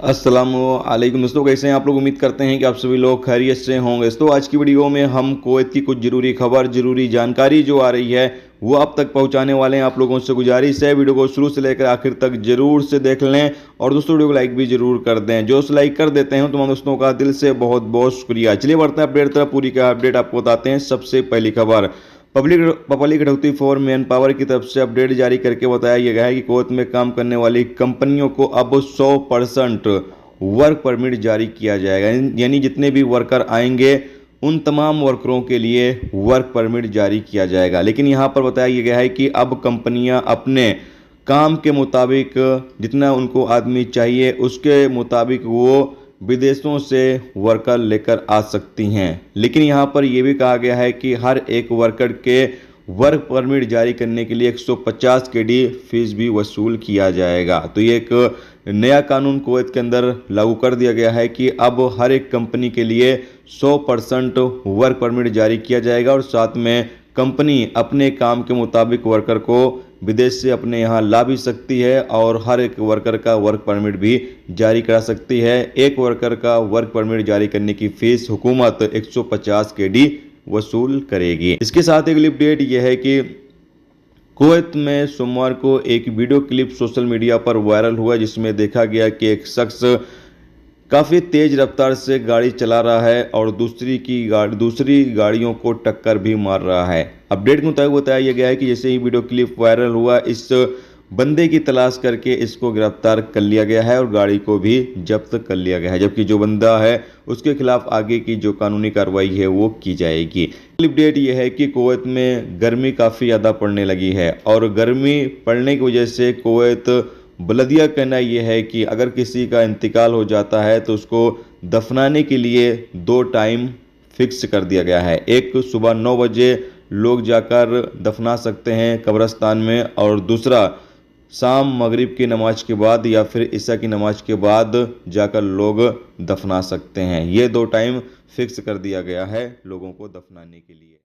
अस्सलामुअलैकुम दोस्तों, कैसे हैं आप लोग। उम्मीद करते हैं कि आप सभी लोग खैरियत से होंगे। तो आज की वीडियो में हम कुवैत की कुछ ज़रूरी खबर, ज़रूरी जानकारी जो आ रही है वो आप तक पहुंचाने वाले हैं। आप लोगों से गुजारिश है वीडियो को शुरू से लेकर आखिर तक जरूर से देख लें और दोस्तों वीडियो को लाइक भी जरूर कर दें। जो लाइक कर देते हैं तमाम दोस्तों का दिल से बहुत बहुत शुक्रिया। चलिए बढ़ते हैं अपडेट तरफ। पूरी का अपडेट आपको बताते हैं। सबसे पहली खबर, पब्लिक कटौती फॉर मैन पावर की तरफ से अपडेट जारी करके बताया गया है कि कुवैत में काम करने वाली कंपनियों को अब 100% वर्क परमिट जारी किया जाएगा। यानी जितने भी वर्कर आएंगे उन तमाम वर्करों के लिए वर्क परमिट जारी किया जाएगा। लेकिन यहाँ पर बताया गया है कि अब कंपनियां अपने काम के मुताबिक जितना उनको आदमी चाहिए उसके मुताबिक वो विदेशों से वर्कर लेकर आ सकती हैं। लेकिन यहाँ पर यह भी कहा गया है कि हर एक वर्कर के वर्क परमिट जारी करने के लिए 150 केडी फीस भी वसूल किया जाएगा। तो ये एक नया कानून कुवैत के अंदर लागू कर दिया गया है कि अब हर एक कंपनी के लिए 100% वर्क परमिट जारी किया जाएगा और साथ में कंपनी अपने काम के मुताबिक वर्कर को विदेश से अपने यहाँ ला भी सकती है और हर एक वर्कर का वर्क परमिट भी जारी करा सकती है। एक वर्कर का वर्क परमिट जारी करने की फीस हुकूमत 150 केडी वसूल करेगी। इसके साथ एक अपडेट यह है कि कुवैत में सोमवार को एक वीडियो क्लिप सोशल मीडिया पर वायरल हुआ जिसमें देखा गया कि एक शख्स काफ़ी तेज रफ्तार से गाड़ी चला रहा है और दूसरी गाड़ियों को टक्कर भी मार रहा है। अपडेट के मुताबिक बताया गया है कि जैसे ही वीडियो क्लिप वायरल हुआ इस बंदे की तलाश करके इसको गिरफ्तार कर लिया गया है और गाड़ी को भी जब्त कर लिया गया है, जबकि जो बंदा है उसके खिलाफ आगे की जो कानूनी कार्रवाई है वो की जाएगी। अपडेट ये है कि कुवैत में गर्मी काफ़ी ज़्यादा पड़ने लगी है और गर्मी पड़ने की वजह से कुवैत बलदिया कहना यह है कि अगर किसी का इंतकाल हो जाता है तो उसको दफनाने के लिए 2 टाइम फिक्स कर दिया गया है। एक सुबह 9 बजे लोग जाकर दफना सकते हैं कब्रिस्तान में और दूसरा शाम मगरिब की नमाज के बाद या फिर ईशा की नमाज के बाद जाकर लोग दफना सकते हैं। ये 2 टाइम फिक्स कर दिया गया है लोगों को दफनाने के लिए।